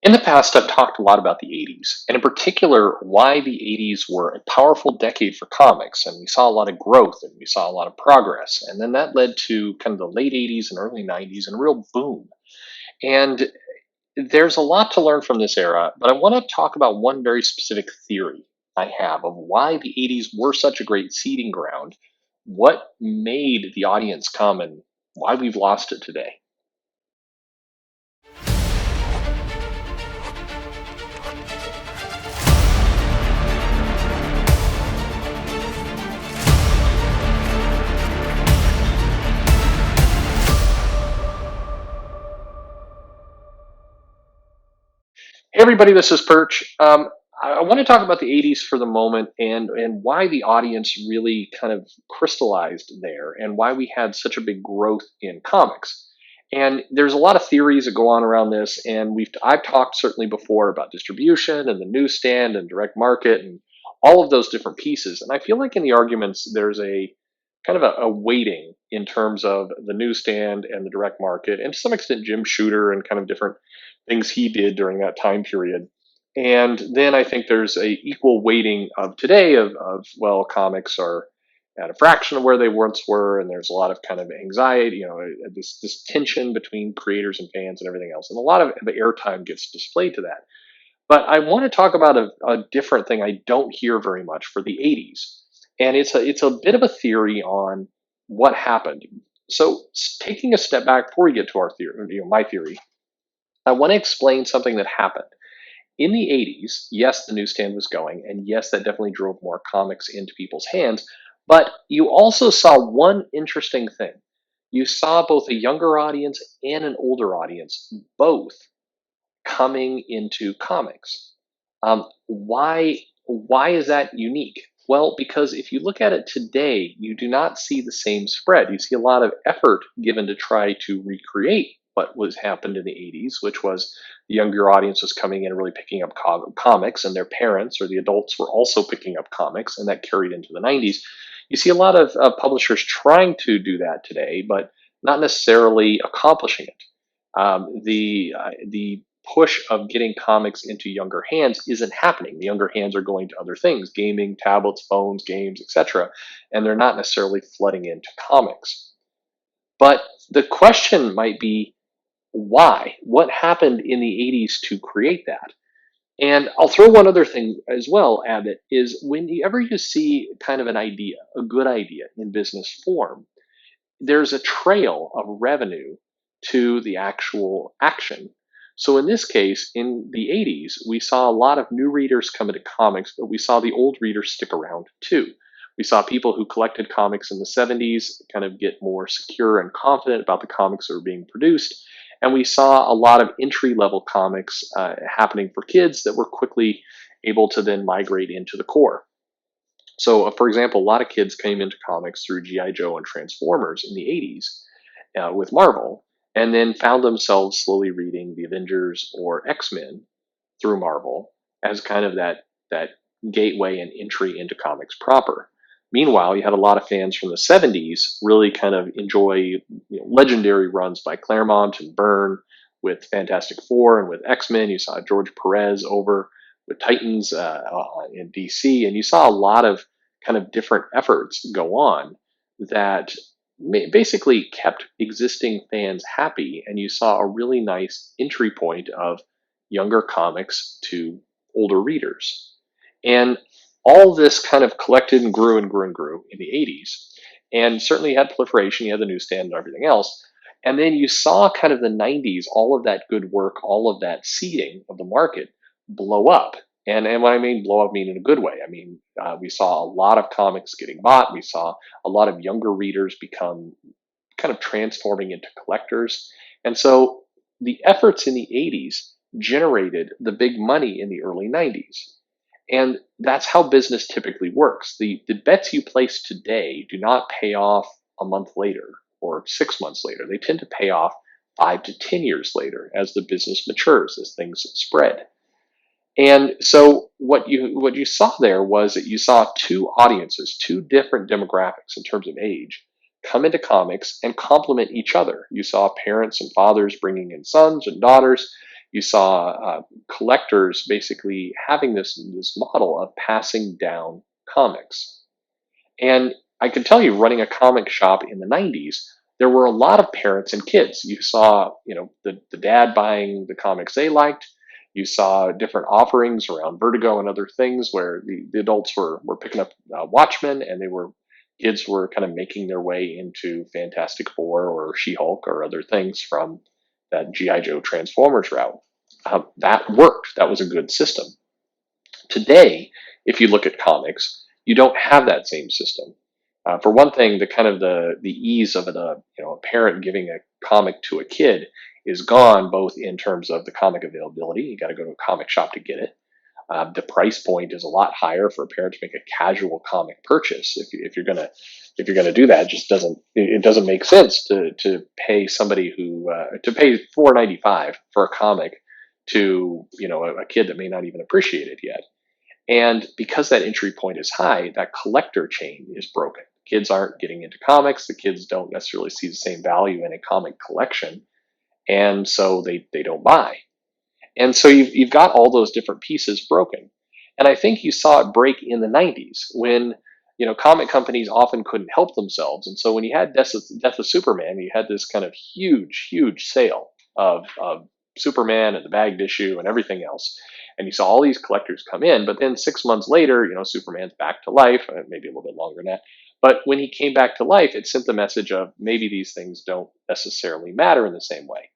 In the past, I've talked a lot about the 80s, and in particular, why the 80s were a powerful decade for comics. And we saw a lot of growth and we saw a lot of progress. And then that led to kind of the late 80s and early 90s and a real boom. And there's a lot to learn from this era, but I want to talk about one very specific theory I have of why the 80s were such a great seeding ground, what made the audience come, and why we've lost it today. Hey everybody, this is Perch. I want to talk about the 80s for the moment and why the audience really kind of crystallized there and why we had such a big growth in comics. And there's a lot of theories that go on around this, and I've talked certainly before about distribution and the newsstand and direct market and all of those different pieces. And I feel like in the arguments there's a kind of a weighting in terms of the newsstand and the direct market, and to some extent Jim Shooter and kind of different things he did during that time period. And then I think there's a equal weighting of today of well, comics are at a fraction of where they once were, and there's a lot of kind of anxiety, this tension between creators and fans and everything else, and a lot of the airtime gets displayed to that. But I want to talk about a different thing I don't hear very much for the 80s, and it's a bit of a theory on what happened. So taking a step back before we get to our theory, my theory, I want to explain something that happened. In the 80s, yes, the newsstand was going, and yes, that definitely drove more comics into people's hands. But you also saw one interesting thing. You saw both a younger audience and an older audience, both coming into comics. Why is that unique? Well, because if you look at it today, you do not see the same spread. You see a lot of effort given to try to recreate what was happened in the 80s, which was the younger audience was coming in and really picking up comics, and their parents or the adults were also picking up comics, and that carried into the 90s. You see a lot of publishers trying to do that today, but not necessarily accomplishing it. The push of getting comics into younger hands isn't happening. The younger hands are going to other things, gaming, tablets, phones, games, etc., and they're not necessarily flooding into comics. But the question might be, why? What happened in the 80s to create that? And I'll throw one other thing as well at it is whenever you see kind of an idea, a good idea in business form, there's a trail of revenue to the actual action. So in this case, in the 80s, we saw a lot of new readers come into comics, but we saw the old readers stick around too. We saw people who collected comics in the 70s kind of get more secure and confident about the comics that were being produced. And we saw a lot of entry level comics happening for kids that were quickly able to then migrate into the core. So, for example, a lot of kids came into comics through G.I. Joe and Transformers in the 80s with Marvel, and then found themselves slowly reading the Avengers or X-Men through Marvel as kind of that gateway and entry into comics proper. Meanwhile, you had a lot of fans from the 70s really kind of enjoy legendary runs by Claremont and Byrne with Fantastic Four and with X-Men. You saw George Perez over with Titans in DC, and you saw a lot of kind of different efforts go on that basically kept existing fans happy, and you saw a really nice entry point of younger comics to older readers. And all this kind of collected and grew and grew and grew in the 80s. And certainly you had proliferation, you had the newsstand and everything else. And then you saw kind of the 90s, all of that good work, all of that seeding of the market blow up. And when I mean blow up, I mean in a good way. I mean, we saw a lot of comics getting bought. We saw a lot of younger readers become kind of transforming into collectors. And so the efforts in the 80s generated the big money in the early 90s. And that's how business typically works. The bets you place today do not pay off a month later or 6 months later. They tend to pay off 5 to 10 years later as the business matures, as things spread. And so what you saw there was that you saw two audiences, two different demographics in terms of age, come into comics and complement each other. You saw parents and fathers bringing in sons and daughters. You saw collectors basically having this model of passing down comics. And I can tell you, running a comic shop in the 90s, there were a lot of parents and kids. You saw, the dad buying the comics they liked. You saw different offerings around Vertigo and other things where the adults were picking up Watchmen, and kids were kind of making their way into Fantastic Four or She-Hulk or other things from that G.I. Joe Transformers route. That worked. That was a good system. Today, if you look at comics, you don't have that same system. For one thing, the kind of the ease of a parent giving a comic to a kid is gone, both in terms of the comic availability. You got to go to a comic shop to get it. The price point is a lot higher for a parent to make a casual comic purchase. If you're gonna do that, it doesn't make sense to pay somebody who to pay $4.95 for a comic to a kid that may not even appreciate it yet. And because that entry point is high, that collector chain is broken. Kids aren't getting into comics. The kids don't necessarily see the same value in a comic collection, and so they don't buy. And so you've got all those different pieces broken. And I think you saw it break in the 90s when comic companies often couldn't help themselves. And so when you had Death of Superman, you had this kind of huge sale of Superman and the bagged issue and everything else. And you saw all these collectors come in, but then 6 months later, Superman's back to life, maybe a little bit longer than that. But when he came back to life, it sent the message of maybe these things don't necessarily matter in the same way.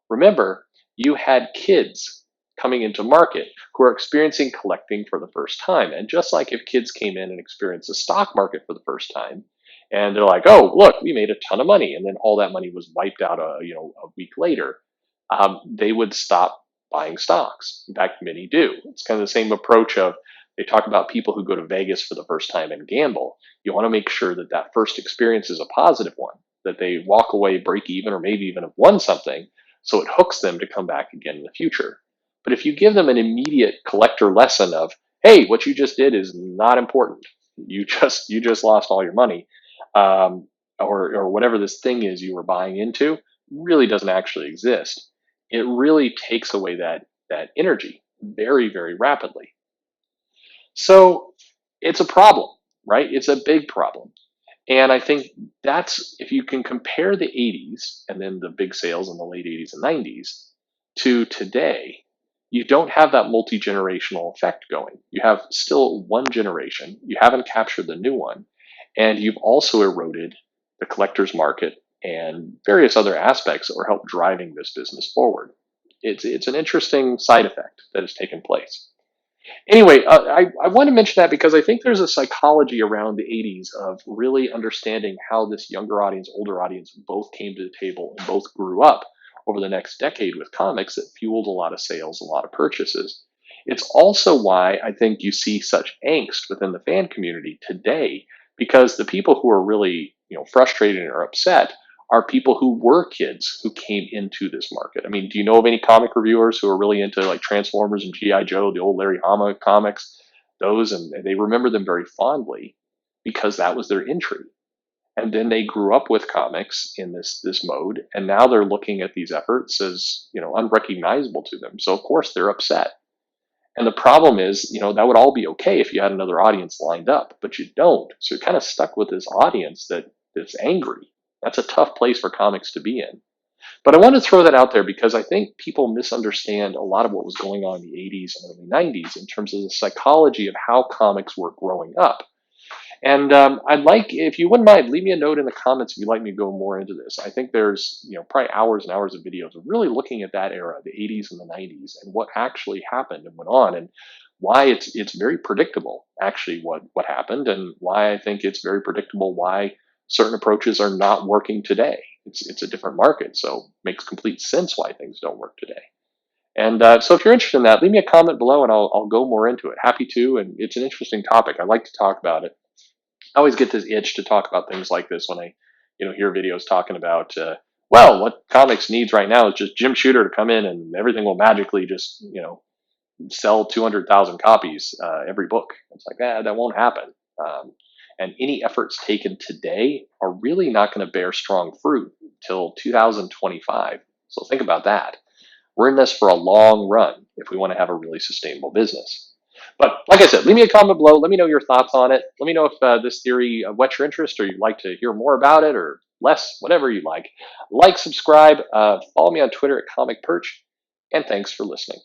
Remember, you had kids coming into market who are experiencing collecting for the first time. And just like if kids came in and experienced the stock market for the first time, and they're like, "Oh, look, we made a ton of money," and then all that money was wiped out, a week later, they would stop buying stocks. In fact, many do. It's kind of the same approach of they talk about people who go to Vegas for the first time and gamble. You want to make sure that that first experience is a positive one, that they walk away break even or maybe even have won something, so it hooks them to come back again in the future. But if you give them an immediate collector lesson of, hey, what you just did is not important. You just lost all your money, or whatever this thing is you were buying into really doesn't actually exist. It really takes away that energy very, very rapidly. So it's a problem, right? It's a big problem. And I think that's, if you can compare the 80s and then the big sales in the late 80s and 90s to today, you don't have that multi generational effect going. You have still one generation, you haven't captured the new one, and you've also eroded the collector's market and various other aspects that were help driving this business forward. It's an interesting side effect that has taken place. Anyway, I want to mention that because I think there's a psychology around the 80s of really understanding how this younger audience, older audience both came to the table and both grew up over the next decade with comics that fueled a lot of sales, a lot of purchases. It's also why I think you see such angst within the fan community today, because the people who are really, frustrated or upset are people who were kids who came into this market. I mean, do you know of any comic reviewers who are really into like Transformers and G.I. Joe, the old Larry Hama comics? Those, and they remember them very fondly because that was their entry. And then they grew up with comics in this mode, and now they're looking at these efforts as unrecognizable to them. So of course they're upset. And the problem is, that would all be okay if you had another audience lined up, but you don't. So you're kind of stuck with this audience that's angry. That's a tough place for comics to be in. But I want to throw that out there because I think people misunderstand a lot of what was going on in the 80s and early 90s in terms of the psychology of how comics were growing up. And I'd like, if you wouldn't mind, leave me a note in the comments if you'd like me to go more into this. I think there's, probably hours and hours of videos of really looking at that era, the 80s and the 90s, and what actually happened and went on, and why it's very predictable, actually, what happened, and why I think it's very predictable why certain approaches are not working today. It's a different market, so it makes complete sense why things don't work today. And so if you're interested in that, leave me a comment below and I'll go more into it. Happy to, and it's an interesting topic. I like to talk about it. I always get this itch to talk about things like this when I, hear videos talking about, well, what comics needs right now is just Jim Shooter to come in and everything will magically just, sell 200,000 copies every book. It's like, that won't happen. And any efforts taken today are really not going to bear strong fruit till 2025. So think about that. We're in this for a long run if we want to have a really sustainable business. But like I said, leave me a comment below. Let me know your thoughts on it. Let me know if this theory whets your interest or you'd like to hear more about it or less, whatever you like. Like, subscribe, follow me on Twitter at Comic Perch, and thanks for listening.